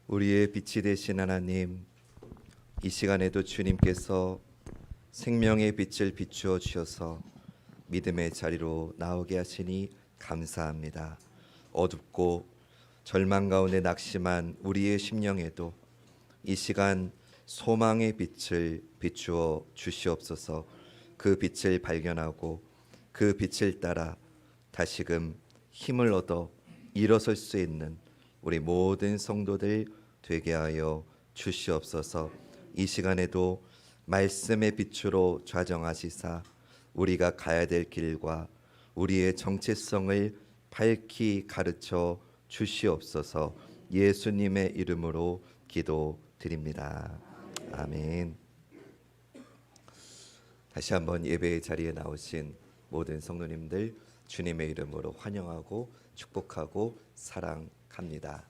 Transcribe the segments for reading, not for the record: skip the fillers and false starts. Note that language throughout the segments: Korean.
우리의 빛이 되신 하나님, 이 시간에도 주님께서 생명의 빛을 비추어 주셔서 믿음의 자리로 나오게 하시니 감사합니다. 어둡고 절망 가운데 낙심한 우리의 심령에도 이 시간 소망의 빛을 비추어 주시옵소서. 그 빛을 발견하고 그 빛을 따라 다시금 힘을 얻어 일어설 수 있는 우리 모든 성도들 되게 하여 주시옵소서. 이 시간에도 말씀의 빛으로 좌정하시사 우리가 가야 될 길과 우리의 정체성을 밝히 가르쳐 주시옵소서. 예수님의 이름으로 기도드립니다. 아멘. 다시 한번 예배의 자리에 나오신 모든 성도님들 주님의 이름으로 환영하고 축복하고 사랑합니다.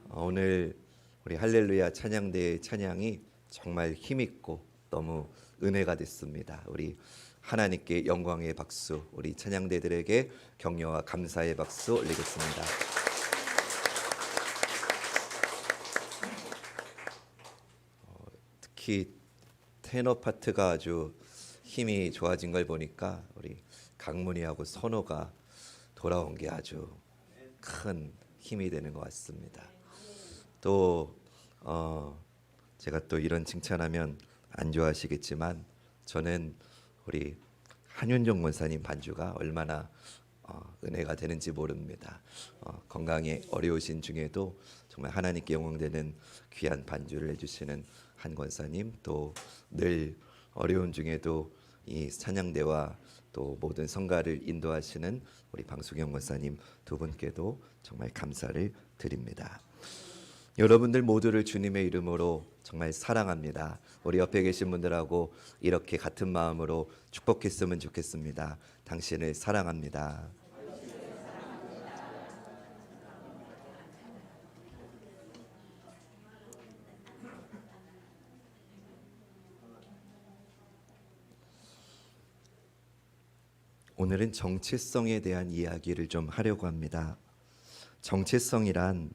오늘 우리 할렐루야 찬양대의 찬양이 정말 힘있고 너무 은혜가 됐습니다. 우리 하나님께 영광의 박수, 우리 찬양대들에게 격려와 감사의 박수 올리겠습니다. 특히 테너 파트가 아주 힘이 좋아진 걸 보니까 우리 강문희하고 선호가 돌아온 게 아주 큰 힘이 되는 것 같습니다. 또 제가 또 이런 칭찬하면 안 좋아하시겠지만 저는 우리 한윤종 권사님 반주가 얼마나 은혜가 되는지 모릅니다. 건강에 어려우신 중에도 정말 하나님께 영광되는 귀한 반주를 해주시는 한 권사님, 또 늘 어려운 중에도 이 찬양대와 또 모든 성가를 인도하시는 우리 방수경 권사님 두 분께도 정말 감사를 드립니다. 여러분들 모두를 주님의 이름으로 정말 사랑합니다. 우리 옆에 계신 분들하고 이렇게 같은 마음으로 축복했으면 좋겠습니다. 당신을 사랑합니다. 오늘은 정체성에 대한 이야기를 좀 하려고 합니다. 정체성이란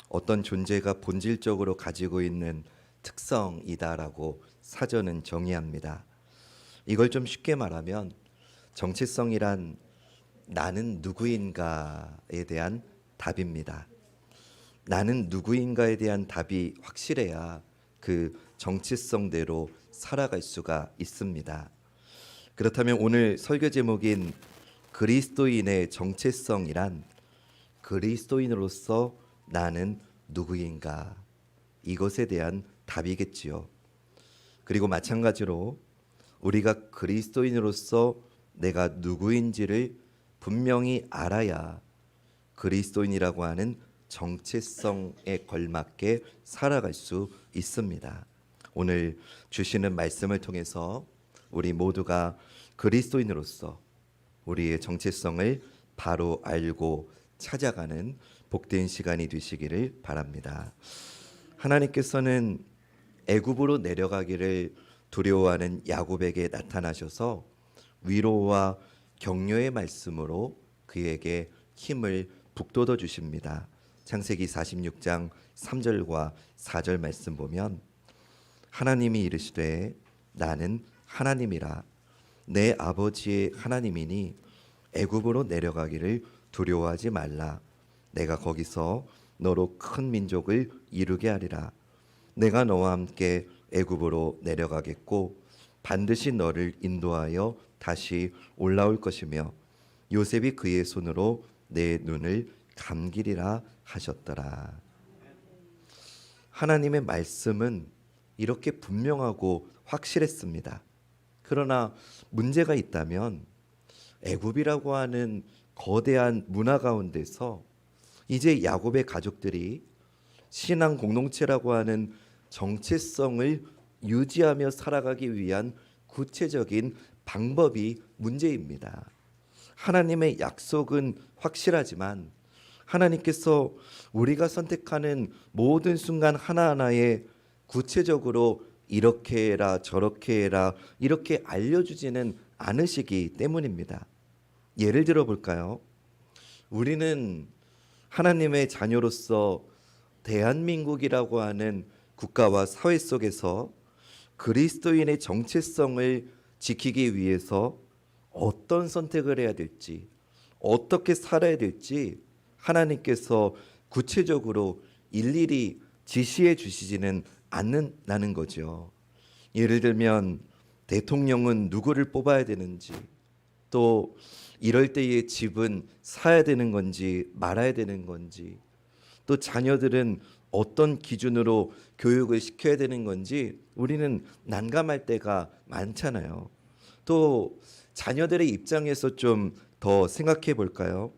어떤 존재가 본질적으로 가지고 있는 특성이다라고 사전은 정의합니다. 이걸 좀 쉽게 말하면 정체성이란 나는 누구인가에 대한 답입니다. 나는 누구인가에 대한 답이 확실해야 그 정체성대로 살아갈 수가 있습니다. 그렇다면 오늘 설교 제목인 그리스도인의 정체성이란 그리스도인으로서 나는 누구인가, 이것에 대한 답이겠지요. 그리고 마찬가지로 우리가 그리스도인으로서 내가 누구인지를 분명히 알아야 그리스도인이라고 하는 정체성에 걸맞게 살아갈 수 있습니다. 오늘 주시는 말씀을 통해서 우리 모두가 그리스도인으로서 우리의 정체성을 바로 알고 찾아가는 복된 시간이 되시기를 바랍니다. 하나님께서는 애굽으로 내려가기를 두려워하는 야곱에게 나타나셔서 위로와 격려의 말씀으로 그에게 힘을 북돋워 주십니다. 창세기 46장 3절과 4절 말씀 보면 하나님이 이르시되 나는 하나님이라 내 아버지의 하나님이니 애굽으로 내려가기를 두려워하지 말라. 내가 거기서 너로 큰 민족을 이루게 하리라. 내가 너와 함께 애굽으로 내려가겠고 반드시 너를 인도하여 다시 올라올 것이며 요셉이 그의 손으로 내 눈을 감기리라 하셨더라. 하나님의 말씀은 이렇게 분명하고 확실했습니다. 그러나 문제가 있다면 애굽이라고 하는 거대한 문화 가운데서 이제 야곱의 가족들이 신앙 공동체라고 하는 정체성을 유지하며 살아가기 위한 구체적인 방법이 문제입니다. 하나님의 약속은 확실하지만 하나님께서 우리가 선택하는 모든 순간 하나하나에 구체적으로 이렇게 해라 저렇게 해라 이렇게 알려주지는 않으시기 때문입니다. 예를 들어 볼까요? 우리는 하나님의 자녀로서 대한민국이라고 하는 국가와 사회 속에서 그리스도인의 정체성을 지키기 위해서 어떤 선택을 해야 될지, 어떻게 살아야 될지 하나님께서 구체적으로 일일이 지시해 주시지는 않는다는 거죠. 예를 들면 대통령은 누구를 뽑아야 되는지, 또 이럴 때의 집은 사야 되는 건지 말아야 되는 건지, 또 자녀들은 어떤 기준으로 교육을 시켜야 되는 건지 우리는 난감할 때가 많잖아요. 또 자녀들의 입장에서 좀 더 생각해 볼까요?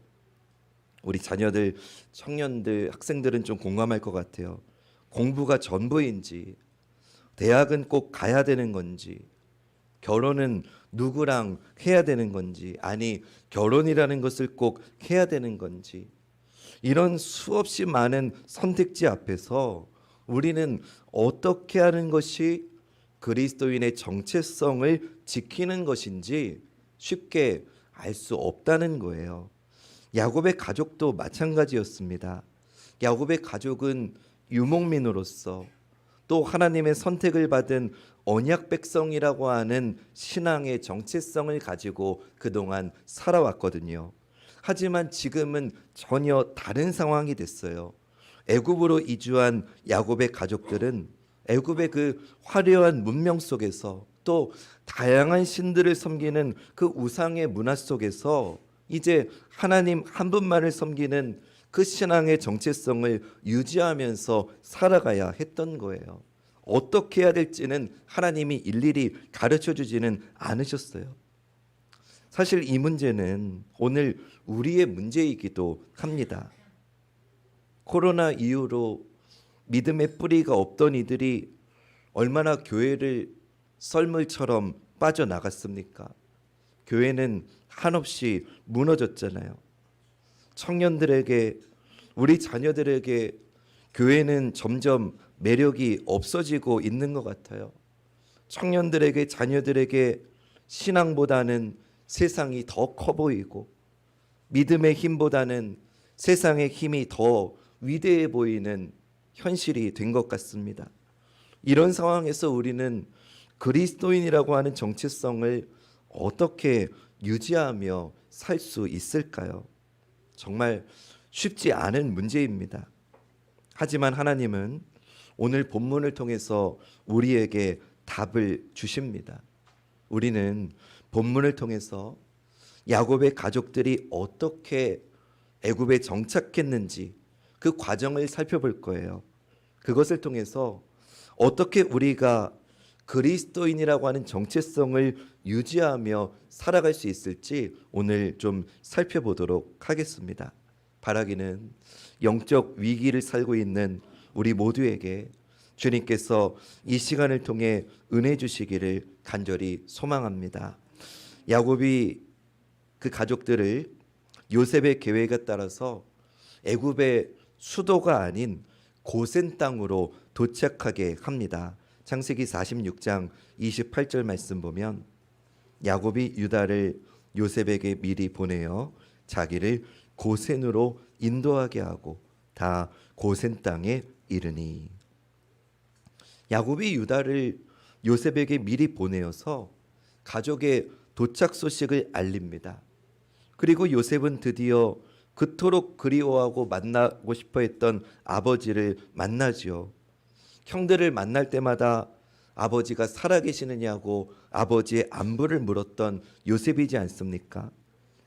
우리 자녀들, 청년들, 학생들은 좀 공감할 것 같아요. 공부가 전부인지, 대학은 꼭 가야 되는 건지, 결혼은 누구랑 해야 되는 건지, 아니 결혼이라는 것을 꼭 해야 되는 건지, 이런 수없이 많은 선택지 앞에서 우리는 어떻게 하는 것이 그리스도인의 정체성을 지키는 것인지 쉽게 알 수 없다는 거예요. 야곱의 가족도 마찬가지였습니다. 야곱의 가족은 유목민으로서 또 하나님의 선택을 받은 언약 백성이라고 하는 신앙의 정체성을 가지고 그동안 살아왔거든요. 하지만 지금은 전혀 다른 상황이 됐어요. 애굽으로 이주한 야곱의 가족들은 애굽의 그 화려한 문명 속에서 또 다양한 신들을 섬기는 그 우상의 문화 속에서 이제 하나님 한 분만을 섬기는 그 신앙의 정체성을 유지하면서 살아가야 했던 거예요. 어떻게 해야 될지는 하나님이 일일이 가르쳐 주지는 않으셨어요. 사실 이 문제는 오늘 우리의 문제이기도 합니다. 코로나 이후로 믿음의 뿌리가 없던 이들이 얼마나 교회를 썰물처럼 빠져나갔습니까? 교회는 한없이 무너졌잖아요. 청년들에게, 우리 자녀들에게 교회는 점점 매력이 없어지고 있는 것 같아요. 청년들에게, 자녀들에게 신앙보다는 세상이 더 커 보이고 믿음의 힘보다는 세상의 힘이 더 위대해 보이는 현실이 된 것 같습니다. 이런 상황에서 우리는 그리스도인이라고 하는 정체성을 어떻게 유지하며 살 수 있을까요? 정말 쉽지 않은 문제입니다. 하지만 하나님은 오늘 본문을 통해서 우리에게 답을 주십니다. 우리는 본문을 통해서 야곱의 가족들이 어떻게 애굽에 정착했는지 그 과정을 살펴볼 거예요. 그것을 통해서 어떻게 우리가 그리스도인이라고 하는 정체성을 유지하며 살아갈 수 있을지 오늘 좀 살펴보도록 하겠습니다. 바라기는 영적 위기를 살고 있는 우리 모두에게 주님께서 이 시간을 통해 은혜 주시기를 간절히 소망합니다. 야곱이 그 가족들을 요셉의 계획에 따라서 애굽의 수도가 아닌 고센 땅으로 도착하게 합니다. 창세기 46장 28절 말씀 보면 야곱이 유다를 요셉에게 미리 보내어 자기를 고센으로 인도하게 하고 다 고센 땅에 이르니, 야곱이 유다를 요셉에게 미리 보내어서 가족의 도착 소식을 알립니다. 그리고 요셉은 드디어 그토록 그리워하고 만나고 싶어 했던 아버지를 만나지요. 형들을 만날 때마다 아버지가 살아계시느냐고 아버지의 안부를 물었던 요셉이지 않습니까?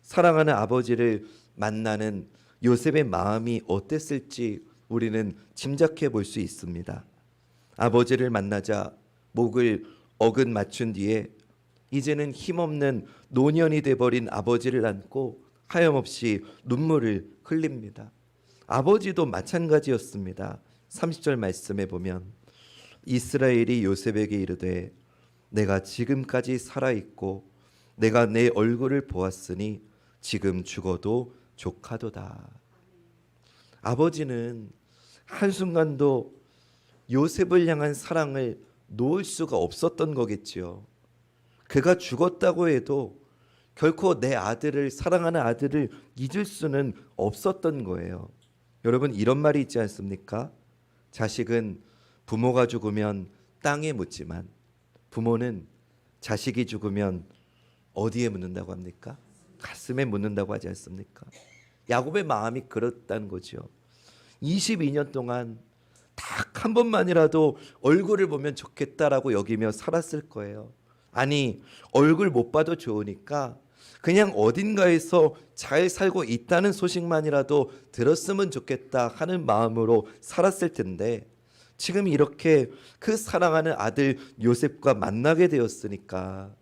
사랑하는 아버지를 만나는 요셉의 마음이 어땠을지 우리는 짐작해 볼 수 있습니다. 아버지를 만나자 목을 어긋 맞춘 뒤에 이제는 힘없는 노년이 돼버린 아버지를 안고 하염없이 눈물을 흘립니다. 아버지도 마찬가지였습니다. 30절 말씀에 보면 이스라엘이 요셉에게 이르되 내가 지금까지 살아있고 내가 내 얼굴을 보았으니 지금 죽어도 족하도다. 아버지는 한순간도 요셉을 향한 사랑을 놓을 수가 없었던 거겠지요. 그가 죽었다고 해도 결코 내 아들을, 사랑하는 아들을 잊을 수는 없었던 거예요. 여러분, 이런 말이 있지 않습니까? 자식은 부모가 죽으면 땅에 묻지만 부모는 자식이 죽으면 어디에 묻는다고 합니까? 가슴에 묻는다고 하지 않습니까? 야곱의 마음이 그렇다는 거죠. 22년 동안 딱 한 번만이라도 얼굴을 보면 좋겠다라고 여기며 살았을 거예요. 아니, 얼굴 못 봐도 좋으니까 그냥 어딘가에서 잘 살고 있다는 소식만이라도 들었으면 좋겠다 하는 마음으로 살았을 텐데, 지금 이렇게 그 사랑하는 아들 요셉과 만나게 되었으니까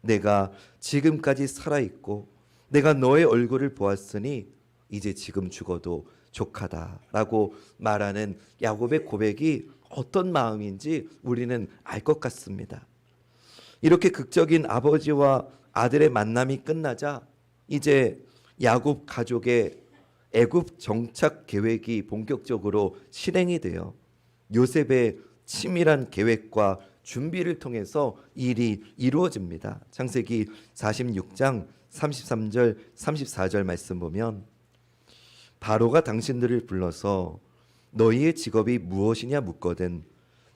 내가 지금까지 살아있고 내가 너의 얼굴을 보았으니 이제 지금 죽어도 족하다라고 말하는 야곱의 고백이 어떤 마음인지 우리는 알 것 같습니다. 이렇게 극적인 아버지와 아들의 만남이 끝나자 이제 야곱 가족의 애굽 정착 계획이 본격적으로 실행이 돼요. 요셉의 치밀한 계획과 준비를 통해서 일이 이루어집니다. 창세기 46장 33절 34절 말씀 보면, 바로가 당신들을 불러서 너희의 직업이 무엇이냐 묻거든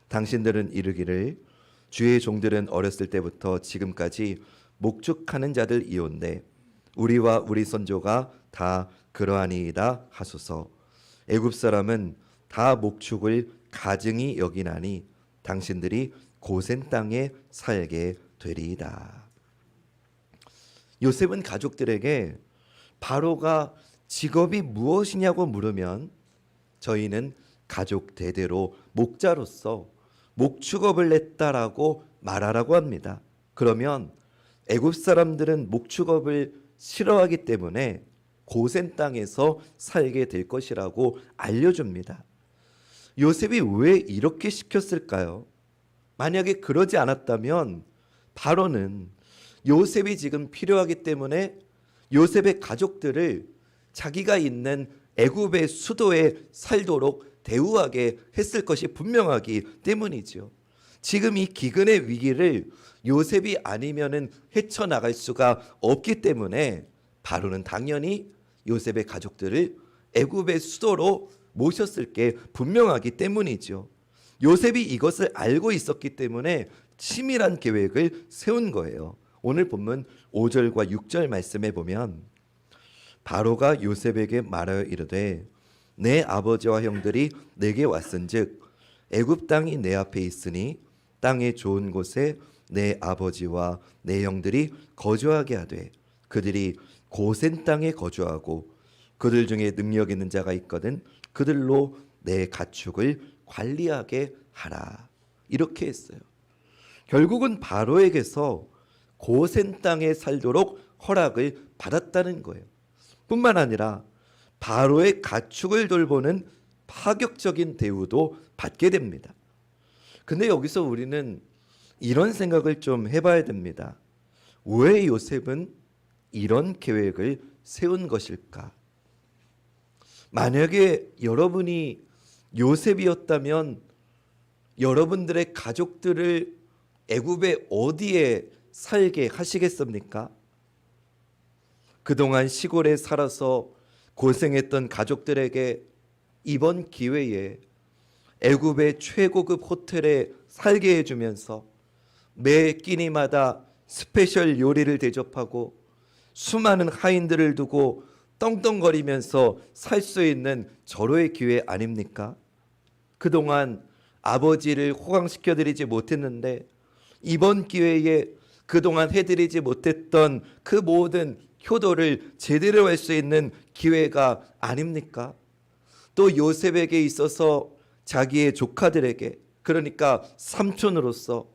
당신들은 이르기를 주의 종들은 어렸을 때부터 지금까지 목축하는 자들이온데 우리와 우리 선조가 다 그러하니이다 하소서. 애굽 사람은 다 목축을 가증히 여기나니 당신들이 고센 땅에 살게 되리이다. 요셉은 가족들에게 바로가 직업이 무엇이냐고 물으면 저희는 가족 대대로 목자로서 목축업을 했다라고 말하라고 합니다. 그러면 애굽 사람들은 목축업을 싫어하기 때문에 고센 땅에서 살게 될 것이라고 알려줍니다. 요셉이 왜 이렇게 시켰을까요? 만약에 그러지 않았다면 바로는 요셉이 지금 필요하기 때문에 요셉의 가족들을 자기가 있는 애굽의 수도에 살도록 대우하게 했을 것이 분명하기 때문이죠. 지금 이 기근의 위기를 요셉이 아니면은 헤쳐나갈 수가 없기 때문에 바로는 당연히 요셉의 가족들을 애굽의 수도로 모셨을 게 분명하기 때문이죠. 요셉이 이것을 알고 있었기 때문에 치밀한 계획을 세운 거예요. 오늘 본문 5절과 6절 말씀에 보면 바로가 요셉에게 말하여 이르되 내 아버지와 형들이 내게 왔은즉 애굽 땅이 내 앞에 있으니 땅의 좋은 곳에 내 아버지와 내 형들이 거주하게 하되 그들이 고센 땅에 거주하고 그들 중에 능력 있는 자가 있거든 그들로 내 가축을 관리하게 하라. 이렇게 했어요. 결국은 바로에게서 고센 땅에 살도록 허락을 받았다는 거예요. 뿐만 아니라 바로의 가축을 돌보는 파격적인 대우도 받게 됩니다. 근데 여기서 우리는 이런 생각을 좀 해봐야 됩니다. 왜 요셉은 이런 계획을 세운 것일까? 만약에 여러분이 요셉이었다면 여러분들의 가족들을 애굽의 어디에 살게 하시겠습니까? 그동안 시골에 살아서 고생했던 가족들에게 이번 기회에 애굽의 최고급 호텔에 살게 해주면서 매 끼니마다 스페셜 요리를 대접하고 수많은 하인들을 두고 떵떵거리면서 살 수 있는 절호의 기회 아닙니까? 그동안 아버지를 호강시켜드리지 못했는데 이번 기회에 그동안 해드리지 못했던 그 모든 효도를 제대로 할 수 있는 기회가 아닙니까? 또 요셉에게 있어서 자기의 조카들에게, 그러니까 삼촌으로서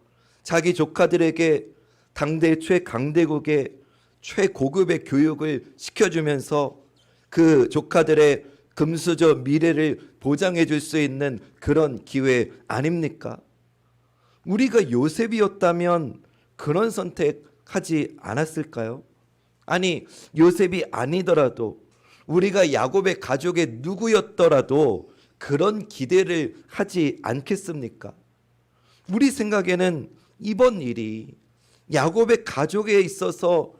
자기 조카들에게 당대 최강대국의 최고급의 교육을 시켜주면서 그 조카들의 금수저 미래를 보장해 줄 수 있는 그런 기회 아닙니까? 우리가 요셉이었다면 그런 선택하지 않았을까요? 아니, 요셉이 아니더라도 우리가 야곱의 가족의 누구였더라도 그런 기대를 하지 않겠습니까? 우리 생각에는 이번 일이 야곱의 가족에 있어서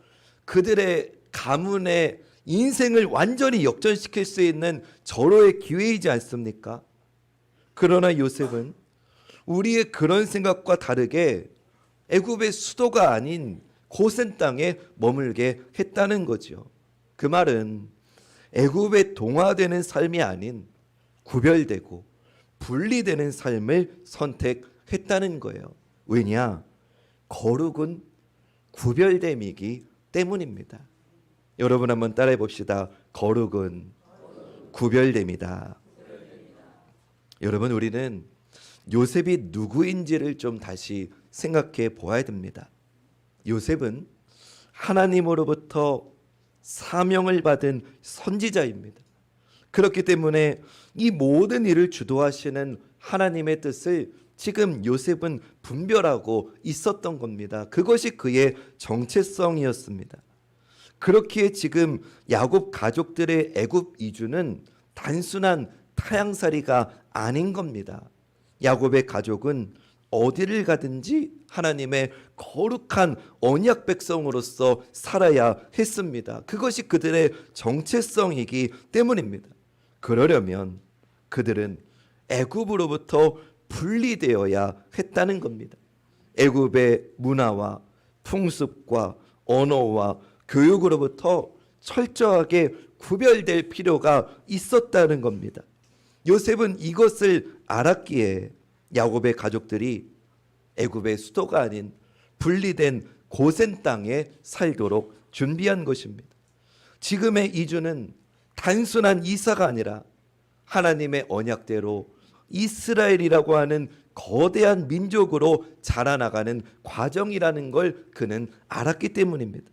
그들의 가문의 인생을 완전히 역전시킬 수 있는 절호의 기회이지 않습니까? 그러나 요셉은 우리의 그런 생각과 다르게 애굽의 수도가 아닌 고센 땅에 머물게 했다는 거죠. 그 말은 애굽에 동화되는 삶이 아닌 구별되고 분리되는 삶을 선택했다는 거예요. 왜냐? 거룩은 구별됨이기 때문입니다. 여러분 한번 따라해 봅시다. 거룩은 구별됨이다. 여러분, 우리는 요셉이 누구인지를 좀 다시 생각해 보아야 됩니다. 요셉은 하나님으로부터 사명을 받은 선지자입니다. 그렇기 때문에 이 모든 일을 주도하시는 하나님의 뜻을 지금 요셉은 분별하고 있었던 겁니다. 그것이 그의 정체성이었습니다. 그렇기에 지금 야곱 가족들의 애굽 이주는 단순한 타향살이가 아닌 겁니다. 야곱의 가족은 어디를 가든지 하나님의 거룩한 언약 백성으로서 살아야 했습니다. 그것이 그들의 정체성이기 때문입니다. 그러려면 그들은 애굽으로부터 분리되어야 했다는 겁니다. 애굽의 문화와 풍습과 언어와 교육으로부터 철저하게 구별될 필요가 있었다는 겁니다. 요셉은 이것을 알았기에 야곱의 가족들이 애굽의 수도가 아닌 분리된 고센 땅에 살도록 준비한 것입니다. 지금의 이주는 단순한 이사가 아니라 하나님의 언약대로 이스라엘이라고 하는 거대한 민족으로 자라나가는 과정이라는 걸 그는 알았기 때문입니다.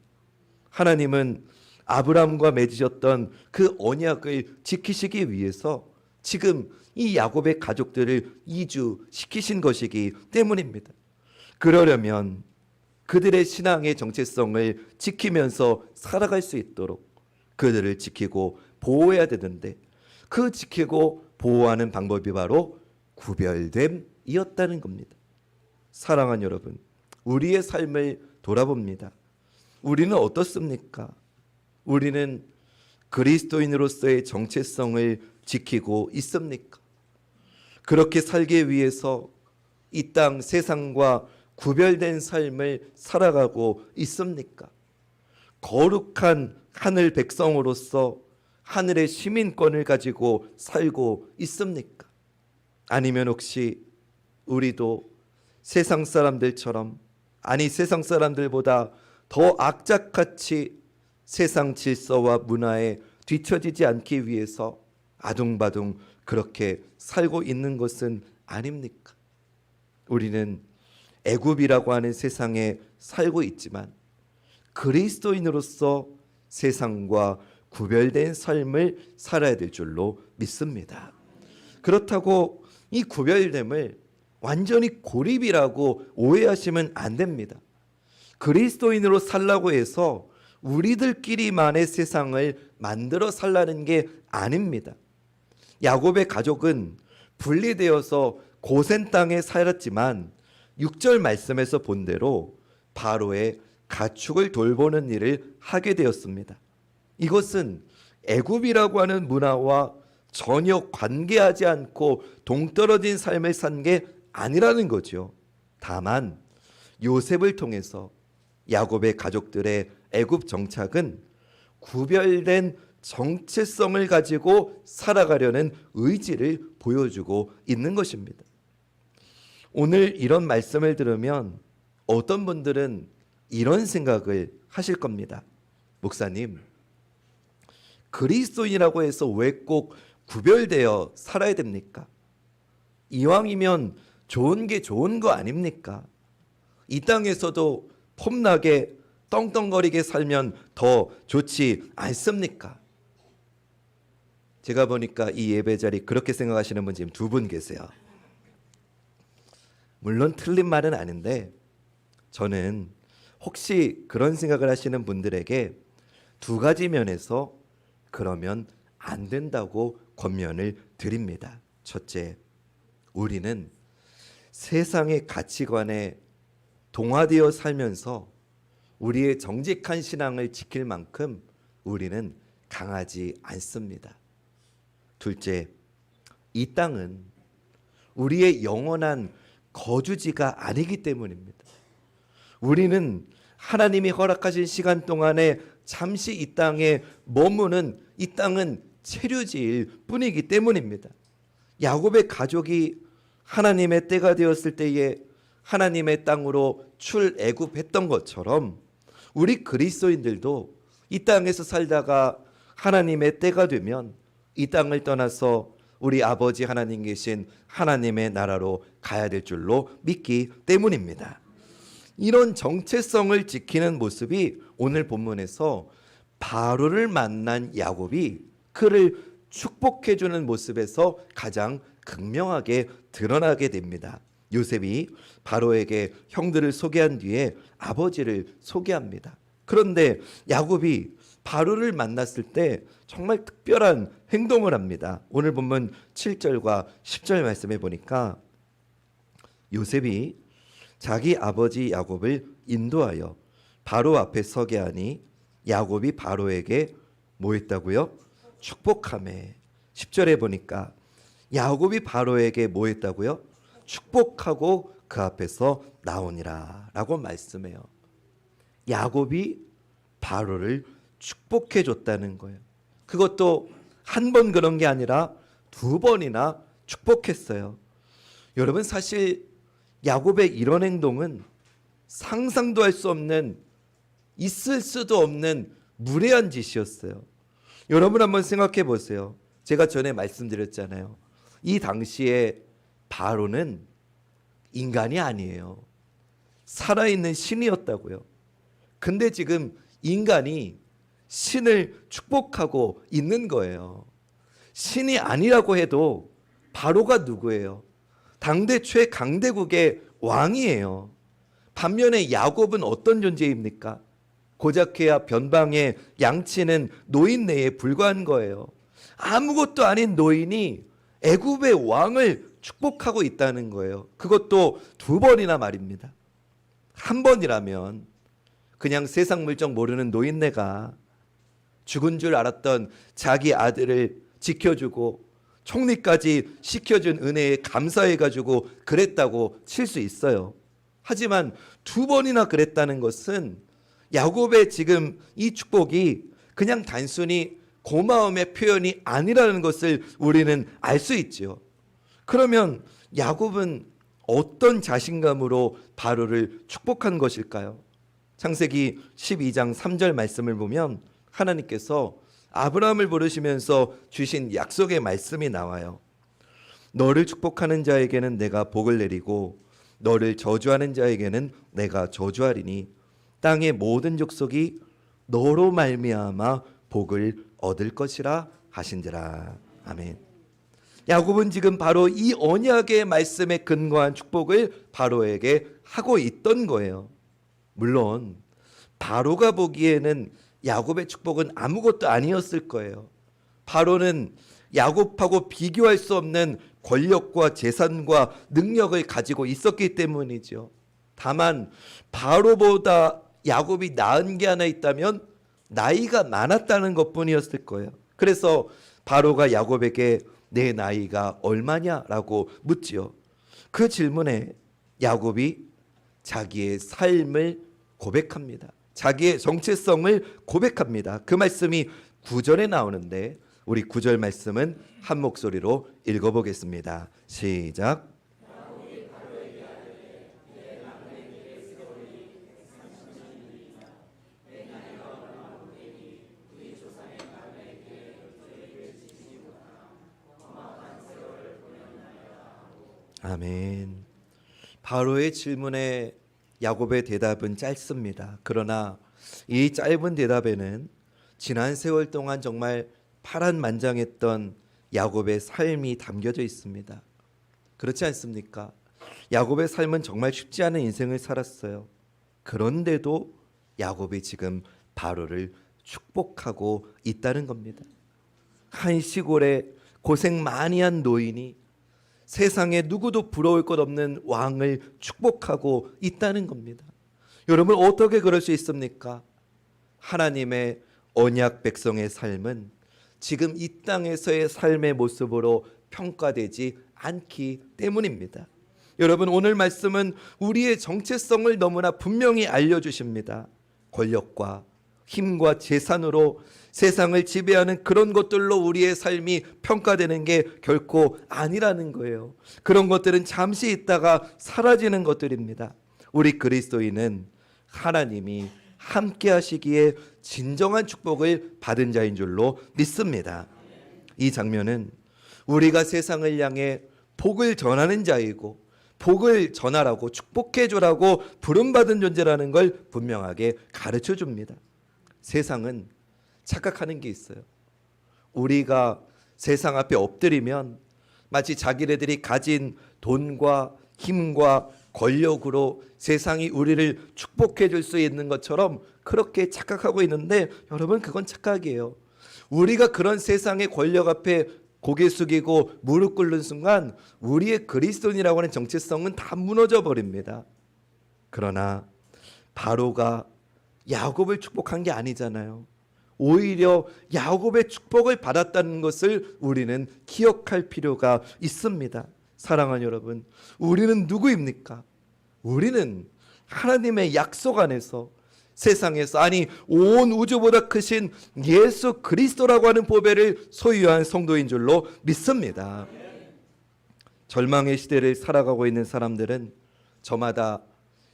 하나님은 아브라함과 맺으셨던 그 언약을 지키시기 위해서 지금 이 야곱의 가족들을 이주시키신 것이기 때문입니다. 그러려면 그들의 신앙의 정체성을 지키면서 살아갈 수 있도록 그들을 지키고 보호해야 되는데, 그 지키고 보호하는 방법이 바로 구별됨이었다는 겁니다. 사랑하는 여러분, 우리의 삶을 돌아봅니다. 우리는 어떻습니까? 우리는 그리스도인으로서의 정체성을 지키고 있습니까? 그렇게 살기 위해서 이 땅 세상과 구별된 삶을 살아가고 있습니까? 거룩한 하늘 백성으로서 하늘의 시민권을 가지고 살고 있습니까? 아니면 혹시 우리도 세상 사람들처럼, 아니 세상 사람들보다 더 악착같이 세상 질서와 문화에 뒤처지지 않기 위해서 아둥바둥 그렇게 살고 있는 것은 아닙니까? 우리는 애굽이라고 하는 세상에 살고 있지만 그리스도인으로서 세상과 구별된 삶을 살아야 될 줄로 믿습니다. 그렇다고 이 구별됨을 완전히 고립이라고 오해하시면 안 됩니다. 그리스도인으로 살라고 해서 우리들끼리만의 세상을 만들어 살라는 게 아닙니다. 야곱의 가족은 분리되어서 고센 땅에 살았지만 6절 말씀에서 본 대로 바로의 가축을 돌보는 일을 하게 되었습니다. 이것은 애굽이라고 하는 문화와 전혀 관계하지 않고 동떨어진 삶을 산 게 아니라는 거죠. 다만 요셉을 통해서 야곱의 가족들의 애굽 정착은 구별된 정체성을 가지고 살아가려는 의지를 보여주고 있는 것입니다. 오늘 이런 말씀을 들으면 어떤 분들은 이런 생각을 하실 겁니다. 목사님, 그리스도인이라고 해서 왜 꼭 구별되어 살아야 됩니까? 이왕이면 좋은 게 좋은 거 아닙니까? 이 땅에서도 폼나게 떵떵거리게 살면 더 좋지 않습니까? 제가 보니까 이 예배 자리 그렇게 생각하시는 분 지금 2분 계세요. 물론 틀린 말은 아닌데 저는 혹시 그런 생각을 하시는 분들에게 2가지 면에서 그러면 안 된다고 권면을 드립니다. 첫째, 우리는 세상의 가치관에 동화되어 살면서 우리의 정직한 신앙을 지킬 만큼 우리는 강하지 않습니다. 둘째, 이 땅은 우리의 영원한 거주지가 아니기 때문입니다. 우리는 하나님이 허락하신 시간 동안에 잠시 이 땅에 머무는, 이 땅은 체류지일 뿐이기 때문입니다. 야곱의 가족이 하나님의 때가 되었을 때에 하나님의 땅으로 출애굽했던 것처럼 우리 그리스도인들도 이 땅에서 살다가 하나님의 때가 되면 이 땅을 떠나서 우리 아버지 하나님 계신 하나님의 나라로 가야 될 줄로 믿기 때문입니다. 이런 정체성을 지키는 모습이 오늘 본문에서 바로를 만난 야곱이 그를 축복해 주는 모습에서 가장 극명하게 드러나게 됩니다. 요셉이 바로에게 형들을 소개한 뒤에 아버지를 소개합니다. 그런데 야곱이 바로를 만났을 때 정말 특별한 행동을 합니다. 오늘 본문 7절과 10절 말씀해 보니까 요셉이 자기 아버지 야곱을 인도하여 바로 앞에 서게 하니 야곱이 바로에게 뭐 했다고요? 축복하매. 10절에 보니까 야곱이 바로에게 뭐 했다고요? 축복하고 그 앞에서 나오니라 라고 말씀해요. 야곱이 바로를 축복해 줬다는 거예요. 그것도 한 번 그런 게 아니라 두 번이나 축복했어요. 여러분, 사실 야곱의 이런 행동은 상상도 할 수 없는, 있을 수도 없는 무례한 짓이었어요. 여러분 한번 생각해 보세요. 제가 전에 말씀드렸잖아요. 이 당시에 바로는 인간이 아니에요. 살아있는 신이었다고요. 근데 지금 인간이 신을 축복하고 있는 거예요. 신이 아니라고 해도 바로가 누구예요? 당대 최강대국의 왕이에요. 반면에 야곱은 어떤 존재입니까? 고작해야 변방의 양치는 노인네에 불과한 거예요. 아무것도 아닌 노인이 애굽의 왕을 축복하고 있다는 거예요. 그것도 두 번이나 말입니다. 한 번이라면 그냥 세상 물정 모르는 노인네가 죽은 줄 알았던 자기 아들을 지켜주고 총리까지 시켜준 은혜에 감사해가지고 그랬다고 칠 수 있어요. 하지만 두 번이나 그랬다는 것은 야곱의 지금 이 축복이 그냥 단순히 고마움의 표현이 아니라는 것을 우리는 알 수 있죠. 그러면 야곱은 어떤 자신감으로 바로를 축복한 것일까요? 창세기 12장 3절 말씀을 보면 하나님께서 아브라함을 부르시면서 주신 약속의 말씀이 나와요. 너를 축복하는 자에게는 내가 복을 내리고 너를 저주하는 자에게는 내가 저주하리니 땅의 모든 족속이 너로 말미암아 복을 얻을 것이라 하신지라. 아멘. 야곱은 지금 바로 이 언약의 말씀에 근거한 축복을 바로에게 하고 있던 거예요. 물론 바로가 보기에는 야곱의 축복은 아무것도 아니었을 거예요. 바로는 야곱하고 비교할 수 없는 권력과 재산과 능력을 가지고 있었기 때문이죠. 다만 바로보다 야곱이 나은 게 하나 있다면 나이가 많았다는 것뿐이었을 거예요. 그래서 바로가 야곱에게 내 나이가 얼마냐라고 묻지요. 그 질문에 야곱이 자기의 삶을 고백합니다. 자기의 정체성을 고백합니다. 그 말씀이 9절에 나오는데 우리 9절 말씀은 한 목소리로 읽어보겠습니다. 시작. 아멘. 바로의 질문에 야곱의 대답은 짧습니다. 그러나 이 짧은 대답에는 지난 세월 동안 정말 파란만장했던 야곱의 삶이 담겨져 있습니다. 그렇지 않습니까? 야곱의 삶은 정말 쉽지 않은 인생을 살았어요. 그런데도 야곱이 지금 바로를 축복하고 있다는 겁니다. 한 시골에 고생 많이 한 노인이 세상에 누구도 부러울 것 없는 왕을 축복하고 있다는 겁니다. 여러분, 어떻게 그럴 수 있습니까? 하나님의 언약 백성의 삶은 지금 이 땅에서의 삶의 모습으로 평가되지 않기 때문입니다. 여러분, 오늘 말씀은 우리의 정체성을 너무나 분명히 알려주십니다. 권력과 힘과 재산으로 세상을 지배하는 그런 것들로 우리의 삶이 평가되는 게 결코 아니라는 거예요. 그런 것들은 잠시 있다가 사라지는 것들입니다. 우리 그리스도인은 하나님이 함께 하시기에 진정한 축복을 받은 자인 줄로 믿습니다. 이 장면은 우리가 세상을 향해 복을 전하는 자이고 복을 전하라고 축복해 주라고 부름받은 존재라는 걸 분명하게 가르쳐 줍니다. 세상은 착각하는 게 있어요. 우리가 세상 앞에 엎드리면 마치 자기네들이 가진 돈과 힘과 권력으로 세상이 우리를 축복해 줄 수 있는 것처럼 그렇게 착각하고 있는데, 여러분, 그건 착각이에요. 우리가 그런 세상의 권력 앞에 고개 숙이고 무릎 꿇는 순간 우리의 그리스도인이라고 하는 정체성은 다 무너져 버립니다. 그러나 바로가 야곱을 축복한 게 아니잖아요. 오히려 야곱의 축복을 받았다는 것을 우리는 기억할 필요가 있습니다. 사랑하는 여러분, 우리는 누구입니까? 우리는 하나님의 약속 안에서 세상에서, 아니 온 우주보다 크신 예수 그리스도라고 하는 보배를 소유한 성도인 줄로 믿습니다. 절망의 시대를 살아가고 있는 사람들은 저마다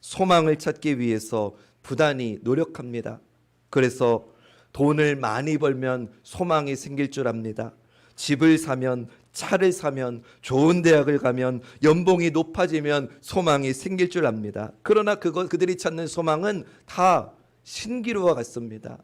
소망을 찾기 위해서 부단히 노력합니다. 그래서 돈을 많이 벌면 소망이 생길 줄 압니다. 집을 사면, 차를 사면, 좋은 대학을 가면, 연봉이 높아지면 소망이 생길 줄 압니다. 그러나 그들이 찾는 소망은 다 신기루와 같습니다.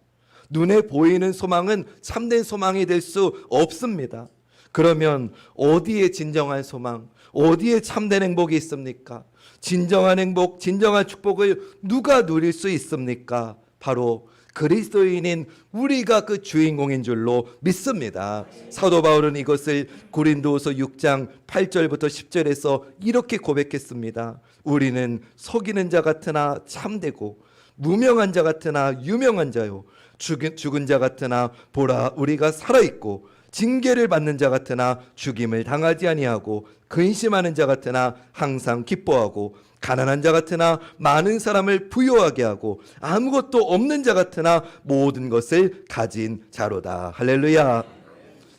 눈에 보이는 소망은 참된 소망이 될 수 없습니다. 그러면 어디에 진정한 소망, 어디에 참된 행복이 있습니까? 진정한 행복, 진정한 축복을 누가 누릴 수 있습니까? 바로 그리스도인인 우리가 그 주인공인 줄로 믿습니다. 사도 바울은 이것을 고린도후서 6장 8절부터 10절에서 이렇게 고백했습니다. 우리는 속이는 자 같으나 참되고 무명한 자 같으나 유명한 자요, 죽은 자 같으나 보라 우리가 살아있고 징계를 받는 자 같으나 죽임을 당하지 아니하고 근심하는 자 같으나 항상 기뻐하고 가난한 자 같으나 많은 사람을 부유하게 하고 아무것도 없는 자 같으나 모든 것을 가진 자로다. 할렐루야.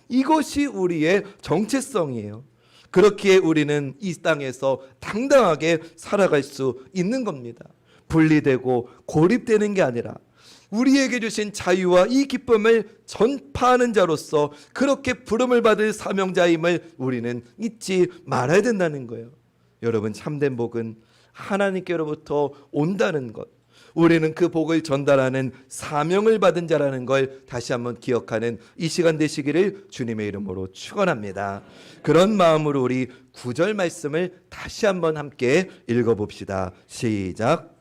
이것이 우리의 정체성이에요. 그렇기에 우리는 이 땅에서 당당하게 살아갈 수 있는 겁니다. 분리되고 고립되는 게 아니라 우리에게 주신 자유와 이 기쁨을 전파하는 자로서 그렇게 부름을 받을 사명자임을 우리는 잊지 말아야 된다는 거예요. 여러분, 참된 복은 하나님께로부터 온다는 것, 우리는 그 복을 전달하는 사명을 받은 자라는 걸 다시 한번 기억하는 이 시간 되시기를 주님의 이름으로 축원합니다. 그런 마음으로 우리 9절 말씀을 다시 한번 함께 읽어봅시다. 시작.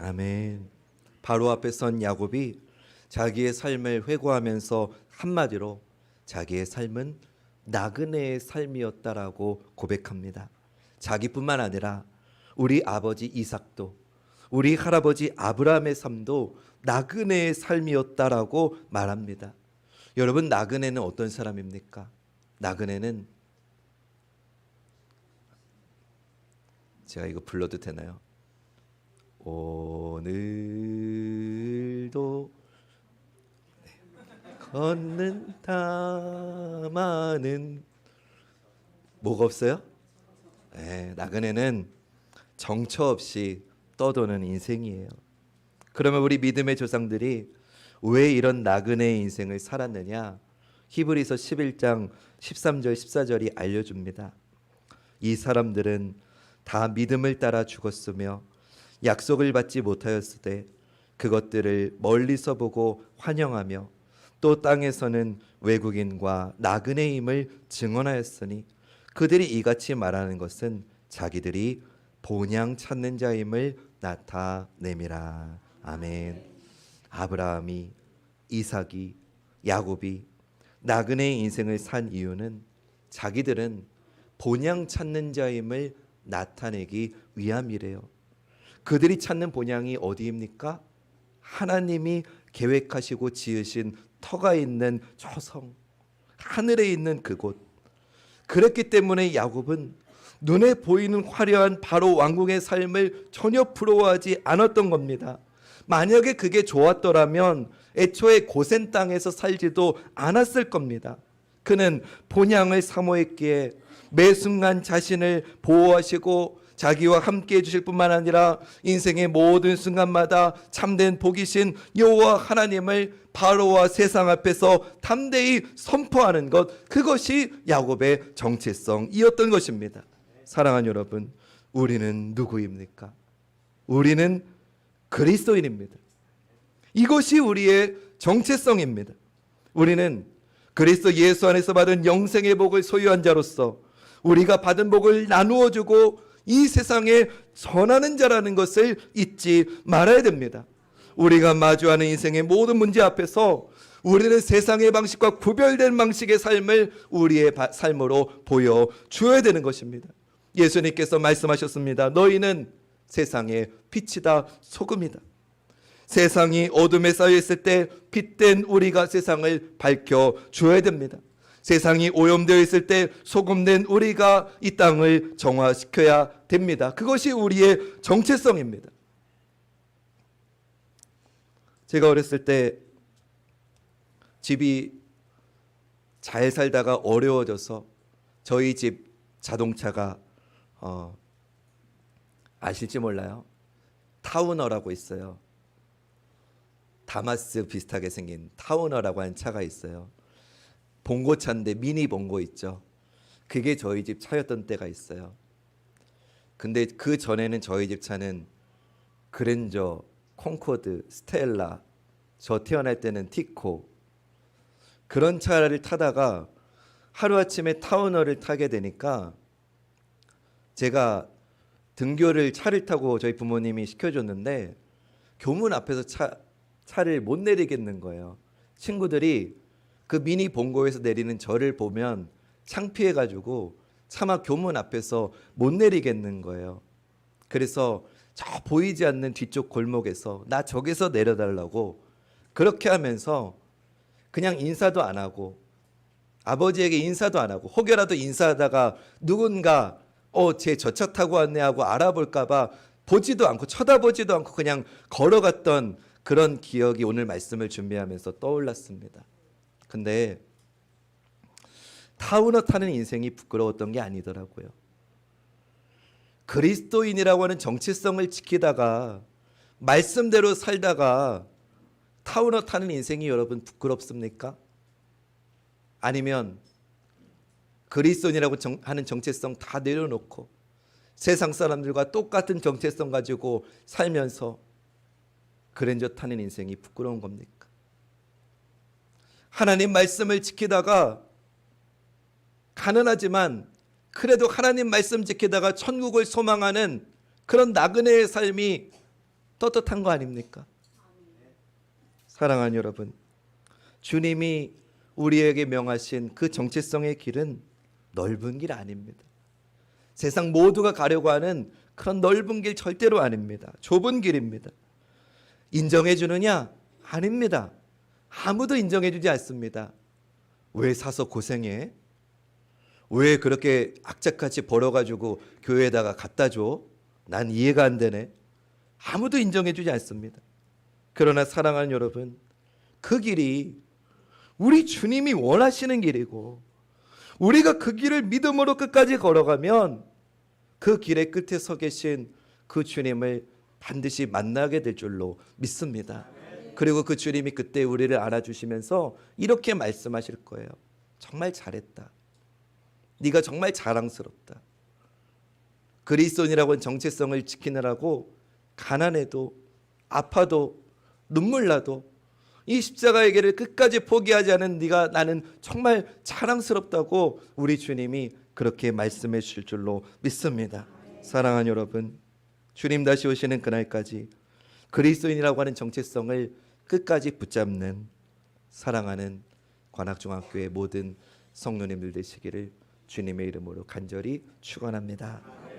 아멘. 바로 앞에 선 야곱이 자기의 삶을 회고하면서 한마디로 자기의 삶은 나그네의 삶이었다라고 고백합니다. 자기뿐만 아니라 우리 아버지 이삭도, 우리 할아버지 아브라함의 삶도 나그네의 삶이었다라고 말합니다. 여러분, 나그네는 어떤 사람입니까? 나그네는, 제가 이거 불러도 되나요? 오늘도 걷는다마는 뭐가 없어요? 네, 나그네는 정처 없이 떠도는 인생이에요. 그러면 우리 믿음의 조상들이 왜 이런 나그네의 인생을 살았느냐? 히브리서 11장 13절 14절이 알려줍니다. 이 사람들은 다 믿음을 따라 죽었으며 약속을 받지 못하였을 때 그것들을 멀리서 보고 환영하며 또 땅에서는 외국인과 나그네임을 증언하였으니 그들이 이같이 말하는 것은 자기들이 본향 찾는 자임을 나타내미라. 아멘. 아브라함이, 이삭이, 야곱이 나그네의 인생을 산 이유는 자기들은 본향 찾는 자임을 나타내기 위함이래요. 그들이 찾는 본향이 어디입니까? 하나님이 계획하시고 지으신 터가 있는 저 성, 하늘에 있는 그곳. 그랬기 때문에 야곱은 눈에 보이는 화려한 바로 왕궁의 삶을 전혀 부러워하지 않았던 겁니다. 만약에 그게 좋았더라면 애초에 고센 땅에서 살지도 않았을 겁니다. 그는 본향을 사모했기에 매 순간 자신을 보호하시고 자기와 함께 해주실 뿐만 아니라 인생의 모든 순간마다 참된 복이신 여호와 하나님을 바로와 세상 앞에서 담대히 선포하는 것, 그것이 야곱의 정체성이었던 것입니다. 사랑하는 여러분, 우리는 누구입니까? 우리는 그리스도인입니다. 이것이 우리의 정체성입니다. 우리는 그리스도 예수 안에서 받은 영생의 복을 소유한 자로서 우리가 받은 복을 나누어 주고 이 세상에 전하는 자라는 것을 잊지 말아야 됩니다. 우리가 마주하는 인생의 모든 문제 앞에서 우리는 세상의 방식과 구별된 방식의 삶을 우리의 삶으로 보여줘야 되는 것입니다. 예수님께서 말씀하셨습니다. 너희는 세상의 빛이다, 소금이다. 세상이 어둠에 쌓여 있을 때 빛된 우리가 세상을 밝혀줘야 됩니다. 세상이 오염되어 있을 때 소금된 우리가 이 땅을 정화시켜야 됩니다. 그것이 우리의 정체성입니다. 제가 어렸을 때 집이 잘 살다가 어려워져서 저희 집 자동차가 아실지 몰라요. 타우너라고 있어요. 다마스 비슷하게 생긴 타우너라고 하는 차가 있어요. 봉고차인데 미니 봉고 있죠. 그게 저희 집 차였던 때가 있어요. 근데 그 전에는 저희 집 차는 그랜저, 콩코드, 스텔라, 저 태어날 때는 티코, 그런 차를 타다가 하루아침에 타우너를 타게 되니까 제가 등교를 차를 타고 저희 부모님이 시켜줬는데 교문 앞에서 차를 못 내리겠는 거예요. 친구들이 그 미니 봉고에서 내리는 저를 보면 창피해가지고 차마 교문 앞에서 못 내리겠는 거예요. 그래서 저 보이지 않는 뒤쪽 골목에서 나 저기서 내려달라고 그렇게 하면서 그냥 인사도 안 하고 아버지에게 인사도 안 하고 혹여라도 인사하다가 누군가 쟤 저 차 타고 왔네 하고 알아볼까 봐 보지도 않고 쳐다보지도 않고 그냥 걸어갔던 그런 기억이 오늘 말씀을 준비하면서 떠올랐습니다. 근데 타우너 타는 인생이 부끄러웠던 게 아니더라고요. 그리스도인이라고 하는 정체성을 지키다가 말씀대로 살다가 타우너 타는 인생이 여러분 부끄럽습니까? 아니면 그리스도인이라고 하는 정체성 다 내려놓고 세상 사람들과 똑같은 정체성 가지고 살면서 그랜저 타는 인생이 부끄러운 겁니까? 하나님 말씀을 지키다가 가난하지만 그래도 하나님 말씀 지키다가 천국을 소망하는 그런 나그네의 삶이 떳떳한 거 아닙니까? 사랑하는 여러분, 주님이 우리에게 명하신 그 정체성의 길은 넓은 길 아닙니다. 세상 모두가 가려고 하는 그런 넓은 길 절대로 아닙니다. 좁은 길입니다. 인정해 주느냐? 아닙니다. 아무도 인정해 주지 않습니다. 왜 사서 고생해? 왜 그렇게 악착같이 벌어가지고 교회에다가 갖다 줘? 난 이해가 안 되네. 아무도 인정해 주지 않습니다. 그러나 사랑하는 여러분, 그 길이 우리 주님이 원하시는 길이고 우리가 그 길을 믿음으로 끝까지 걸어가면 그 길의 끝에 서 계신 그 주님을 반드시 만나게 될 줄로 믿습니다. 그리고 그 주님이 그때 우리를 알아주시면서 이렇게 말씀하실 거예요. 정말 잘했다. 네가 정말 자랑스럽다. 그리스도인이라고 하는 정체성을 지키느라고 가난해도 아파도 눈물 나도 이 십자가의 길을 끝까지 포기하지 않은 네가 나는 정말 자랑스럽다고 우리 주님이 그렇게 말씀해 주실 줄로 믿습니다. 사랑하는 여러분, 주님 다시 오시는 그날까지 그리스도인이라고 하는 정체성을 끝까지 붙잡는 사랑하는 관악중학교의 모든 성도님들 되시기를 주님의 이름으로 간절히 축원합니다.